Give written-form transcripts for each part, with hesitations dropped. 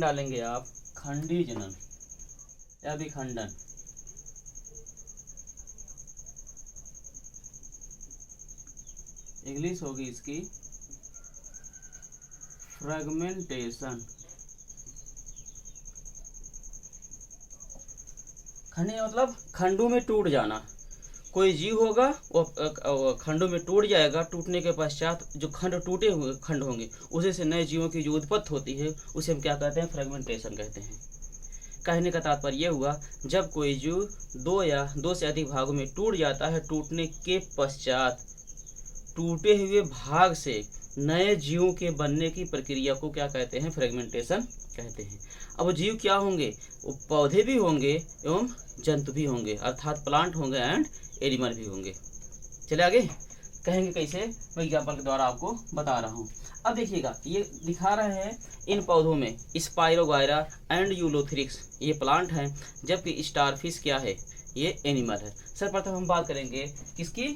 डालेंगे आप खंडी जनन या विखंडन। इंग्लिश होगी इसकी फ्रेगमेंटेशन। खंडी मतलब खंडों में टूट जाना। कोई जीव होगा वो खंडों में टूट जाएगा, टूटने के पश्चात जो खंड टूटे हुए खंड होंगे उसे से नए जीवों की जो उत्पत्ति होती है उसे हम क्या कहते हैं, फ्रेगमेंटेशन कहते हैं। कहने का तात्पर्य यह हुआ, जब कोई जीव दो या दो से अधिक भागों में टूट जाता है, टूटने के पश्चात टूटे हुए भाग से नए जीवों के बनने की प्रक्रिया को क्या कहते हैं, फ्रेगमेंटेशन कहते हैं। अब वो जीव क्या होंगे, वो पौधे भी होंगे एवं जंतु भी होंगे, अर्थात प्लांट होंगे एंड एनिमल भी होंगे। चले आगे कहेंगे कैसे, मैं एग्जाम्पल के द्वारा आपको बता रहा हूँ। अब देखिएगा ये दिखा रहे हैं इन पौधों में स्पाइरोगायरा एंड यूलोथ्रिक्स ये प्लांट हैं, जबकि स्टारफिश क्या है, ये एनिमल है। सर्वप्रथम हम बात करेंगे किसकी,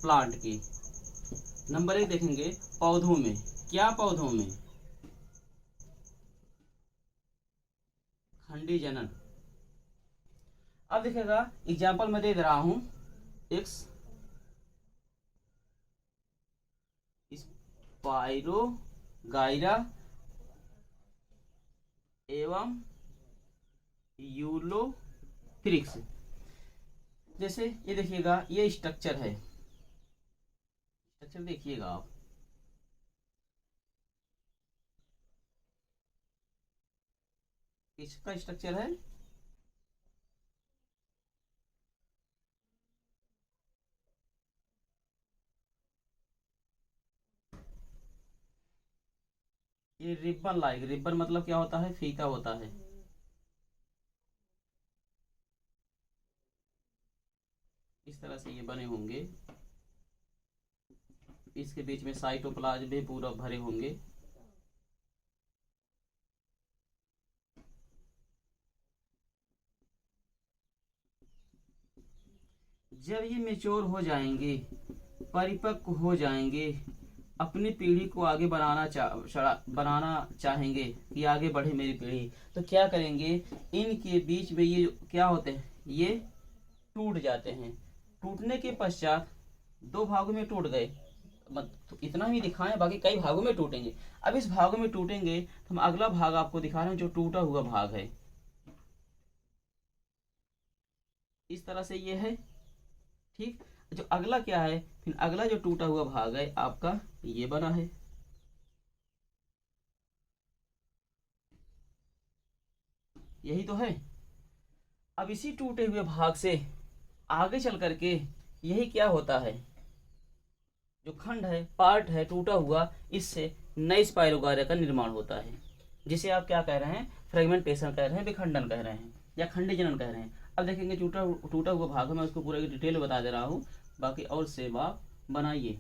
प्लांट की। नंबर 1 देखेंगे पौधों में, क्या पौधों में, खंडी जनन। अब देखिएगा एग्जाम्पल मैं दे रहा हूं, एक्स स्पाइरोगायरा एवं यूलोथ्रिक्स। जैसे ये देखिएगा ये स्ट्रक्चर है, स्ट्रक्चर देखिएगा आप, इसका स्ट्रक्चर है ये रिबन लाइक, रिबन मतलब क्या होता है, फीता होता है। इस तरह से ये बने होंगे, इसके बीच में साइटोप्लाज्म भी पूरा भरे होंगे। जब ये मेच्योर हो जाएंगे, परिपक्व हो जाएंगे, अपनी पीढ़ी को आगे बनाना चाहेंगे कि आगे बढ़े मेरी पीढ़ी, तो क्या करेंगे, इनके बीच में ये क्या होते हैं, ये टूट जाते हैं। टूटने के पश्चात दो भागों में टूट गए, तो इतना ही दिखाएं, बाकी कई भागों में टूटेंगे। अब इस भागों में टूटेंगे तो हम अगला भाग आपको दिखा रहे हैं जो टूटा हुआ भाग है। इस तरह से ये है, ठीक। जो अगला क्या है, फिर अगला जो टूटा हुआ भाग है आपका ये बना है। यही तो है। अब इसी टूटे हुए भाग से आगे चल करके यही क्या होता है, जो खंड है, पार्ट है टूटा हुआ, इससे नई स्पाइरोगायरा का निर्माण होता है, जिसे आप क्या कह रहे हैं, फ्रेगमेंटेशन कह रहे हैं, विखंडन कह रहे हैं या खंडी जनन कह रहे हैं। अब देखेंगे टूटा हुआ भाग है, मैं उसको पूरा डिटेल बता दे रहा हूँ, बाकी और सेम आप बनाइए।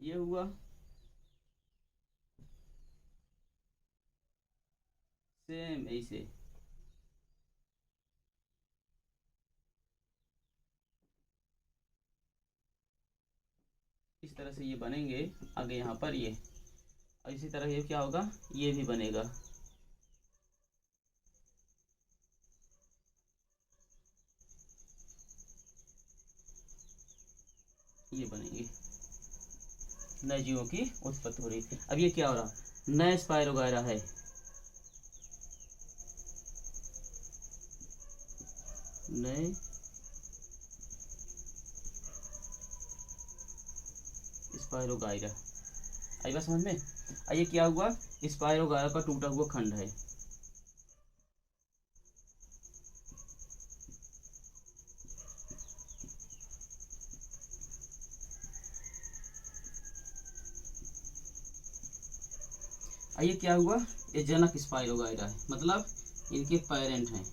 ये हुआ, सेम ऐसे, इस तरह से ये बनेंगे आगे यहाँ पर ये, और इसी तरह ये क्या होगा, ये भी बनेगा। ये बनेंगे, नए जीवों की उत्पत्ति हो रही है। अब ये क्या हो रहा, नए स्पाइरोगायरा है, नए स्पाइरोगायरा। आई बात समझ में। ये क्या हुआ, स्पाइरोगायरा का टूटा हुआ खंड है। ये क्या हुआ, ये जनक स्पाइरोगायरा है, मतलब इनके पेरेंट हैं,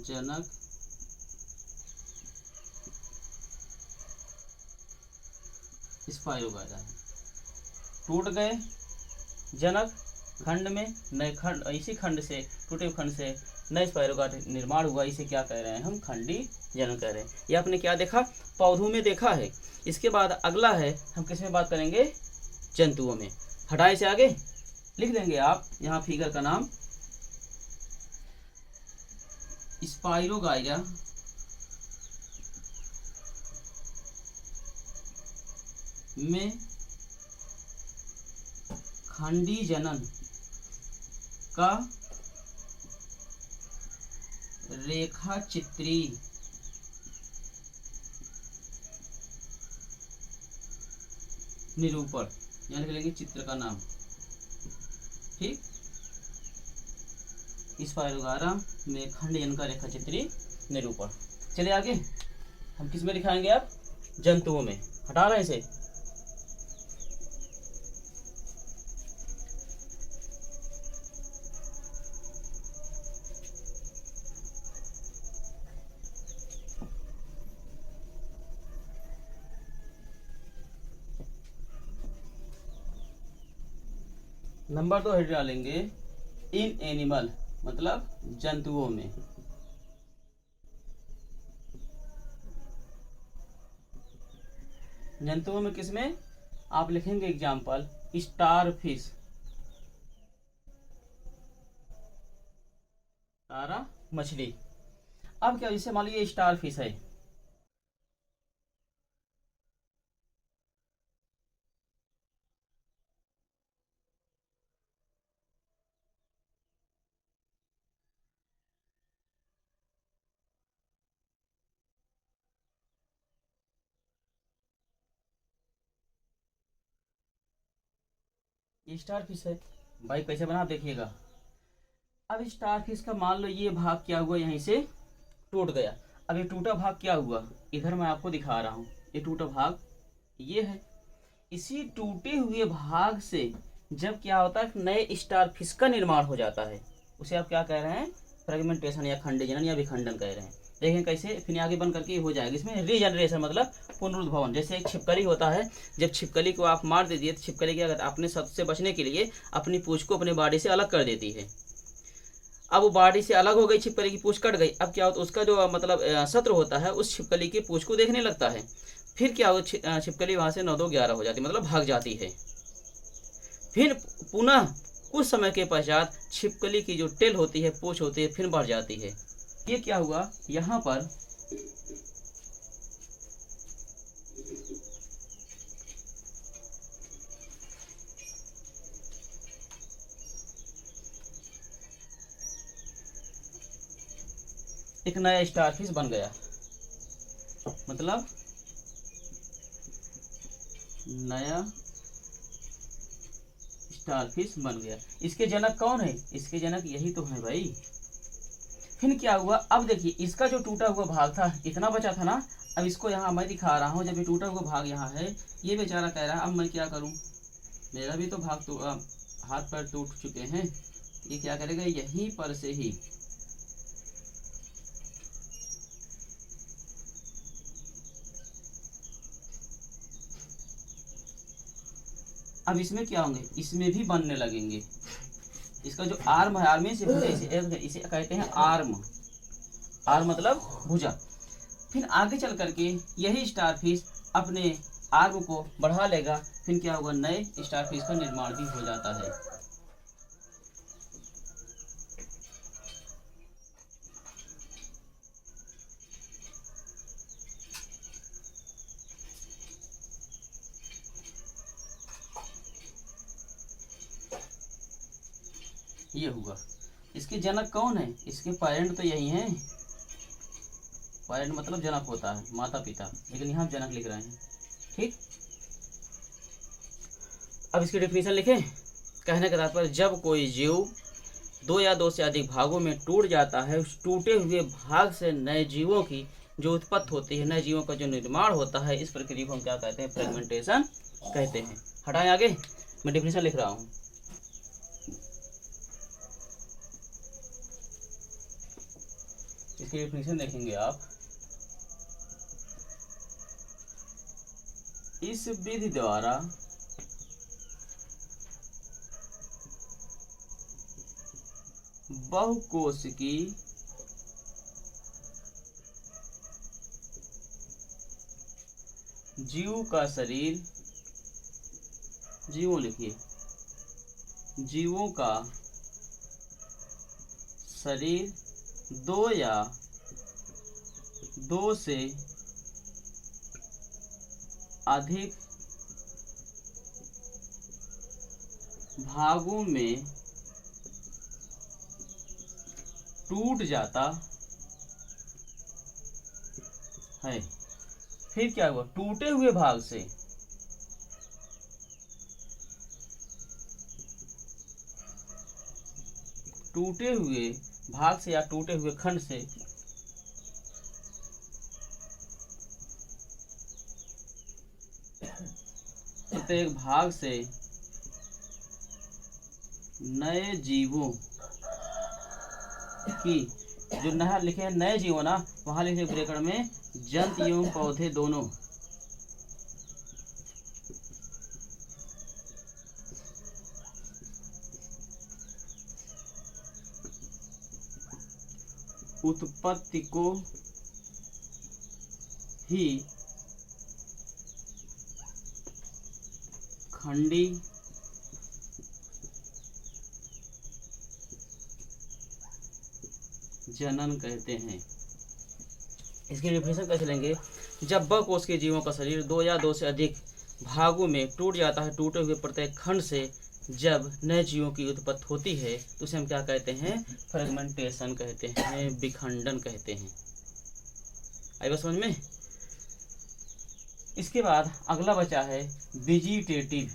जनक स्पाइरोगायरा है। टूट गए जनक खंड में, नए खंड, इसी खंड से, टूटे खंड से नए स्पाइरोगायरा निर्माण हुआ, इसे क्या कह रहे हैं हम, खंडी जनन कह रहे हैं। ये आपने क्या देखा, पौधों में देखा है। इसके बाद अगला है, हम किस में बात करेंगे, जंतुओं में। हटाए से आगे लिख देंगे आप यहाँ फिगर का नाम स्पाइरोगाइरा में खंडी जनन का रेखा चित्री निरूपण, यहाँ लिख लेंगे चित्र का नाम। ठीक, स्पाइरोगारा में खंड जनन का रेखा चित्री निरूपण। चलिए आगे, हम किस में दिखाएंगे आप? जंतुओं में। हटा रहे हैं इसे। नंबर 2 हेड डालेंगे इन एनिमल, मतलब जंतुओं में। जंतुओं में किसमें? आप लिखेंगे एग्जाम्पल स्टार फिश, तारा मछली। अब क्या, जैसे मान लीजिए स्टार फिश है, ये स्टार फिश है भाई, कैसे बना आप देखिएगा। अब स्टार फिश का मान लो ये भाग क्या हुआ, यहीं से टूट गया। अब ये टूटा भाग क्या हुआ, इधर मैं आपको दिखा रहा हूँ, ये टूटा भाग ये है। इसी टूटे हुए भाग से जब क्या होता है, नए स्टार फिश का निर्माण हो जाता है, उसे आप क्या कह रहे हैं? फ्रेगमेंटेशन या खंडीजनन या विखंडन कह रहे हैं। देखें कैसे, फिर आगे बन करके हो जाएगा। इसमें रीजनरेशन मतलब पुनरुद्भवन। जैसे एक छिपकली होता है, जब छिपकली को आप मार दीजिए तो छिपकली क्या करता है, अपने शत्रु से बचने के लिए अपनी पूंछ को अपने बॉडी से अलग कर देती है। अब वो बॉडी से अलग हो गई, छिपकली की पूंछ कट गई। अब क्या होता है, उसका जो मतलब शत्रु होता है उस छिपकली की पूंछ को देखने लगता है। फिर क्या हो, छिपकली वहां से 9 2 11 हो जाती है, मतलब भाग जाती है। फिर पुनः कुछ समय के पश्चात छिपकली की जो टेल होती है, पूंछ होती है, फिर बढ़ जाती है। ये क्या हुआ, यहाँ पर एक नया स्टारफिश बन गया, मतलब नया स्टारफिश बन गया। इसके जनक कौन है? इसके जनक यही तो है भाई। फिर क्या हुआ, अब देखिए इसका जो टूटा हुआ भाग था, इतना बचा था ना। अब इसको यहाँ मैं दिखा रहा हूँ, जब ये टूटा हुआ भाग यहाँ है, ये बेचारा कह रहा है अब मैं क्या करूँ, मेरा भी तो भाग तो हाथ पैर टूट चुके हैं। ये क्या करेगा, यहीं पर से ही अब इसमें क्या होंगे, इसमें भी बनने लगेंगे। इसका जो आर्म है, आर्म से भुजा, इसे कहते हैं आर्म। आर्म मतलब भुजा। फिर आगे चल करके यही स्टारफिश अपने आर्म को बढ़ा लेगा। फिर क्या होगा, नए स्टारफिश का निर्माण भी हो जाता है। ये हुआ। इसके जनक कौन है? इसके पेरेंट तो यही हैं। पेरेंट मतलब जनक होता है, माता पिता, लेकिन यहाँ जनक लिख रहे हैं। ठीक, अब इसकी डेफिनेशन लिखें। कहने का तात्पर्य, जब कोई जीव 2 या 2 से अधिक भागों में टूट जाता है, उस टूटे हुए भाग से नए जीवों की जो उत्पत्ति होती है, नए जीवों का जो निर्माण होता है, इस प्रक्रिया को हम क्या कहते हैं? फ्रेगमेंटेशन कहते हैं। हटाएं आगे, मैं डेफिनेशन लिख रहा हूँ। इसकी डेफिनेशन देखेंगे आप। इस विधि द्वारा बहुकोशिकी जीव का शरीर, जीवों लिखिए, जीवों का शरीर दो या दो से अधिक भागों में टूट जाता है। फिर क्या हुआ? टूटे हुए भाग से या टूटे हुए खंड से प्रत्येक भाग से नए जीवों की, जो नया लिखे हैं नए जीवों ना, वहां लिखे ब्रैकेट में जंतु एवं पौधे दोनों उत्पत्ति को ही खंडी जनन कहते हैं। इसकी डेफिनेशन कैसे लेंगे? जब बकोष के जीवों का शरीर दो या दो से अधिक भागों में टूट जाता है, टूटे हुए प्रत्येक खंड से जब नए जीवों की उत्पत्ति होती है तो उसे हम क्या कहते हैं? फ्रेगमेंटेशन कहते हैं, विखंडन कहते हैं। आई बात समझ में? इसके बाद अगला बचा है वेजिटेटिव।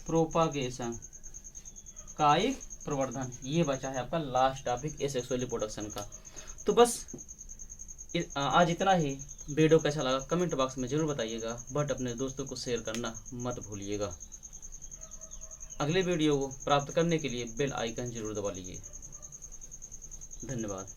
प्रोपागेशन, कायिक प्रवर्धन। ये बचा है आपका लास्ट टॉपिक एसेक्सुअल रिप्रोडक्शन का। तो बस आज इतना ही। वीडियो कैसा लगा कमेंट बॉक्स में जरूर बताइएगा, बट अपने दोस्तों को शेयर करना मत भूलिएगा। अगले वीडियो को प्राप्त करने के लिए बेल आइकन जरूर दबा लीजिए। धन्यवाद।